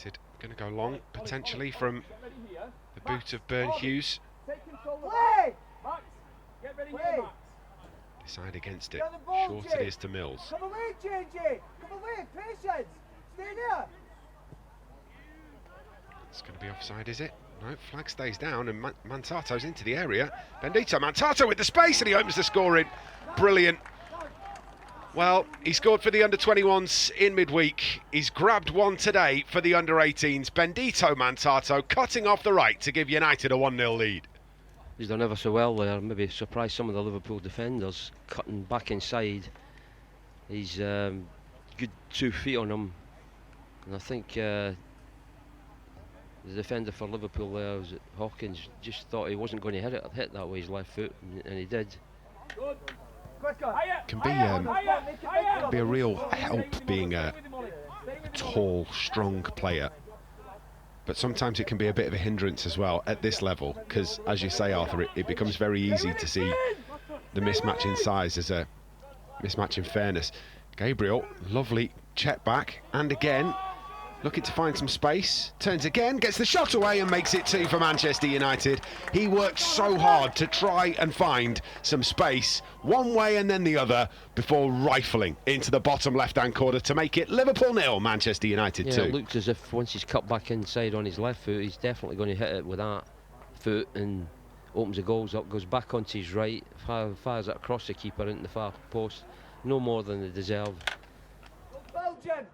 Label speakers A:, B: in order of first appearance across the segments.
A: United going to go long, potentially, from the boot of Burn Hughes. Decide against it. Short it is to Mills.
B: Come away, JJ! Come away, patience! Stay there!
A: It's going to be offside, is it? No, flag stays down and Mantato's into the area. Bendito Mantato with the space and he opens the scoring. Brilliant. Well, he scored for the under-21s in midweek. He's grabbed one today for the under-18s. Bendito Mantato cutting off the right to give United a 1-0 lead.
C: He's done ever so well there. Maybe surprised some of the Liverpool defenders, cutting back inside. He's good 2 feet on him, and I think the defender for Liverpool there, was it Hawkins, just thought he wasn't going to hit that with his left foot, and he did.
A: Can be a real help being a tall, strong player. But sometimes it can be a bit of a hindrance as well at this level, because, as you say, Arthur, it becomes very easy to see the mismatch in size as a mismatch in fairness. Gabriel, lovely check back, and again, looking to find some space. Turns again, gets the shot away and makes it 2 for Manchester United. He worked so hard to try and find some space, one way and then the other, before rifling into the bottom left-hand corner to make it Liverpool 0, Manchester United 2.
C: It looks as if once he's cut back inside on his left foot, he's definitely going to hit it with that foot and opens the goals up, goes back onto his right, fires it across the keeper into the far post. No more than they deserve.
B: Belgian!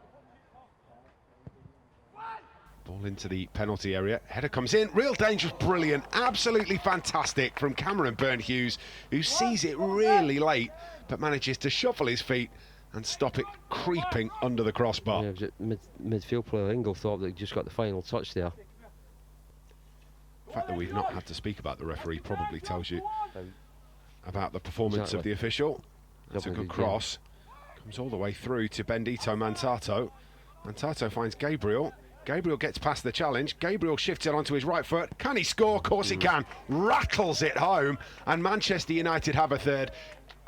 A: Ball into the penalty area. Header comes in. Real dangerous, brilliant, absolutely fantastic from Cameron Burn-Hughes, who sees it really late, but manages to shuffle his feet and stop it creeping under the crossbar.
C: Yeah, midfield player Inglethorpe that just got the final touch there.
A: The fact that we've not had to speak about the referee probably tells you about the performance of the official. That's a good cross. Comes all the way through to Bendito Mantato. Mantato finds Gabriel. Gabriel gets past the challenge. Gabriel shifts it onto his right foot. Can he score? Of course he can. Rattles it home. And Manchester United have a third.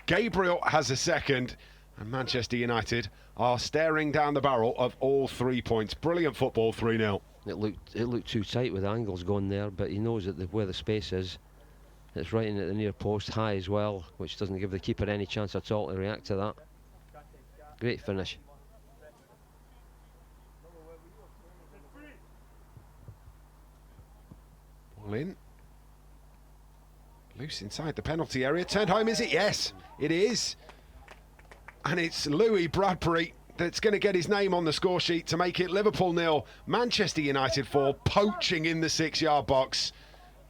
A: Gabriel has a second. And Manchester United are staring down the barrel of all 3 points. Brilliant football, 3-0.
C: It looked too tight with the angles going there, but he knows that where the space is. It's right in at the near post, high as well, which doesn't give the keeper any chance at all to react to that. Great finish.
A: Ball in. Loose inside the penalty area. Turned home, is it? Yes, it is. And it's Louis Bradbury that's going to get his name on the score sheet to make it Liverpool 0, Manchester United 4, poaching in the 6-yard box.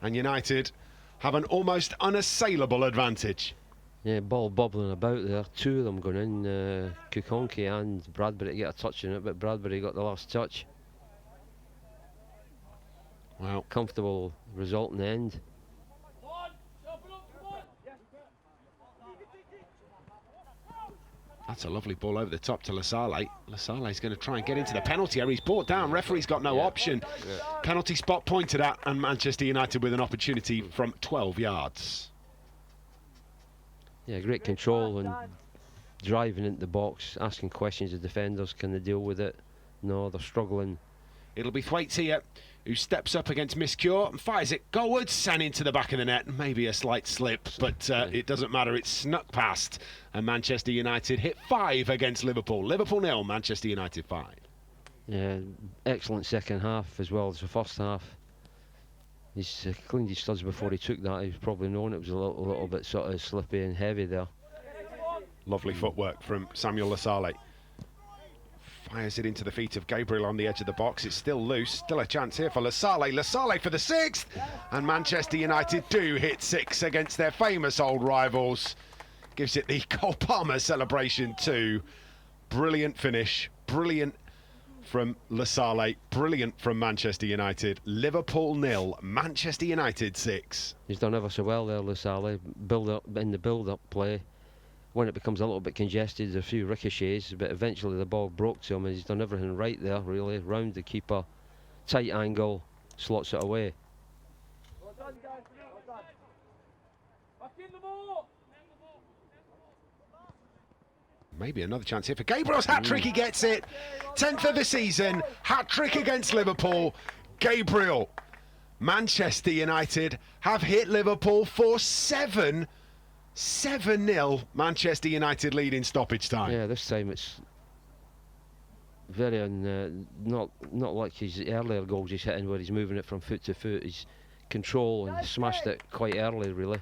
A: And United have an almost unassailable advantage.
C: Yeah, ball bobbling about there. 2 of them going in. Kukonki and Bradbury get a touch in it, but Bradbury got the last touch.
A: Well,
C: comfortable result in the end.
A: That's a lovely ball over the top to Lasale. Lasale's going to try and get into the penalty area. He's brought down. Referee's got no option. Penalty spot pointed at, and Manchester United with an opportunity from 12 yards.
C: Yeah, great control and driving into the box, asking questions of defenders. Can they deal with it? No, they're struggling.
A: It'll be Thwaites who steps up against Miscure and fires it goalwards and into the back of the net. Maybe a slight slip, but it doesn't matter. It's snuck past, and Manchester United hit 5 against Liverpool. Liverpool 0, Manchester United 5.
C: Yeah, excellent second half as well as the first half. He's cleaned his studs before he took that. He was probably known it was a little bit sort of slippy and heavy there.
A: Lovely footwork from Samuel Lasale. Fires it into the feet of Gabriel on the edge of the box. It's still loose. Still a chance here for Lasale. Lasale for the 6th. And Manchester United do hit 6 against their famous old rivals. Gives it the Cole Palmer celebration too. Brilliant finish. Brilliant from Lasale. Brilliant from Manchester United. Liverpool 0, Manchester United 6.
C: He's done ever so well there, Lasale. In the build-up play. When it becomes a little bit congested, a few ricochets, but eventually the ball broke to him, and he's done everything right there, really. Round the keeper, tight angle, slots it away.
B: Well done, guys. Well done. Back in the ball.
A: Maybe another chance here for Gabriel's hat-trick. He gets it. 10th of the season, hat-trick against Liverpool. Gabriel. Manchester United have hit Liverpool for 7-0. Manchester United lead in stoppage time.
C: Yeah, this time it's very not like his earlier goals he's hitting, where he's moving it from foot to foot. He's control and smashed it quite early, really.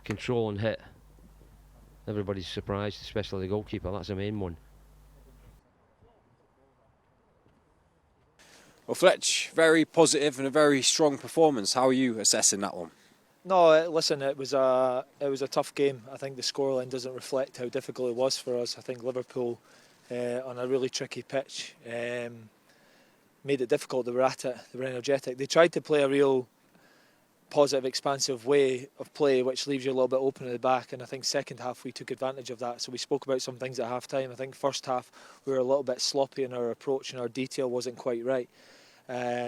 C: Control and hit. Everybody's surprised, especially the goalkeeper. That's the main one.
D: Well, Fletch, very positive and a very strong performance. How are you assessing that one?
E: No, listen, it was a tough game. I think the scoreline doesn't reflect how difficult it was for us. I think Liverpool, on a really tricky pitch, made it difficult. They were at it, they were energetic. They tried to play a real positive, expansive way of play, which leaves you a little bit open at the back, and I think second half we took advantage of that. So we spoke about some things at half time. I think first half we were a little bit sloppy in our approach and our detail wasn't quite right.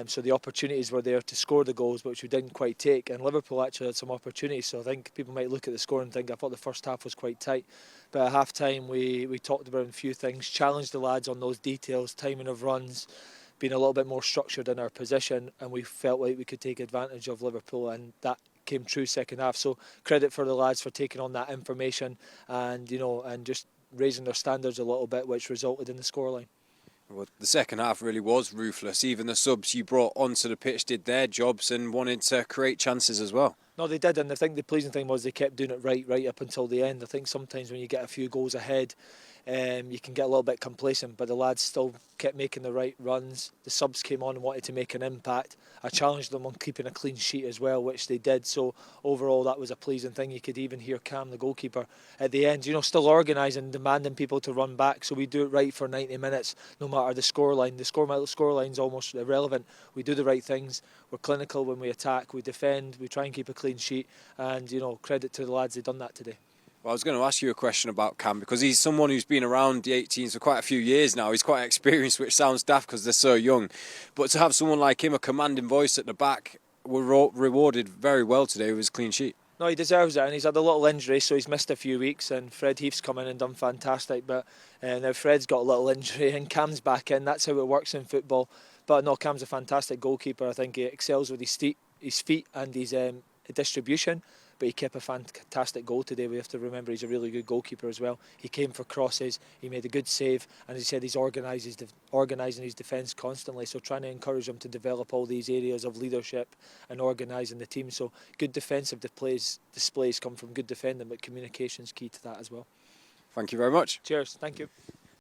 E: So the opportunities were there to score the goals, which we didn't quite take, and Liverpool actually had some opportunities. So I think people might look at the score and think, I thought the first half was quite tight, but at half time we talked about a few things, challenged the lads on those details, timing of runs, being a little bit more structured in our position, and we felt like we could take advantage of Liverpool, and that came true second half. So credit for the lads for taking on that information and and just raising their standards a little bit, which resulted in the scoreline.
D: Well, the second half really was ruthless. Even the subs you brought onto the pitch did their jobs and wanted to create chances as well.
E: No, they did, and I think the pleasing thing was they kept doing it right up until the end. I think sometimes when you get a few goals ahead, you can get a little bit complacent, but the lads still kept making the right runs. The subs came on and wanted to make an impact. I challenged them on keeping a clean sheet as well, which they did. So overall, that was a pleasing thing. You could even hear Cam, the goalkeeper, at the end, still organising, demanding people to run back. So we do it right for 90 minutes, no matter the scoreline. The scoreline's almost irrelevant. We do the right things. We're clinical when we attack. We defend. We try and keep a clean sheet. And credit to the lads, they've done that today.
D: Well, I was going to ask you a question about Cam, because he's someone who's been around the 18s for quite a few years now. He's quite experienced, which sounds daft because they're so young. But to have someone like him, a commanding voice at the back, were rewarded very well today with his clean sheet.
E: No, he deserves it, and he's had a little injury, so he's missed a few weeks, and Fred Heath's come in and done fantastic, but now Fred's got a little injury and Cam's back in. That's how it works in football. But no, Cam's a fantastic goalkeeper. I think he excels with his feet and his distribution. But he kept a fantastic goal today. We have to remember he's a really good goalkeeper as well. He came for crosses, he made a good save, and as he said, he's organising his defence constantly. So trying to encourage him to develop all these areas of leadership and organising the team. So good defensive displays come from good defending, but communication's key to that as well.
D: Thank you very much.
E: Cheers, thank you.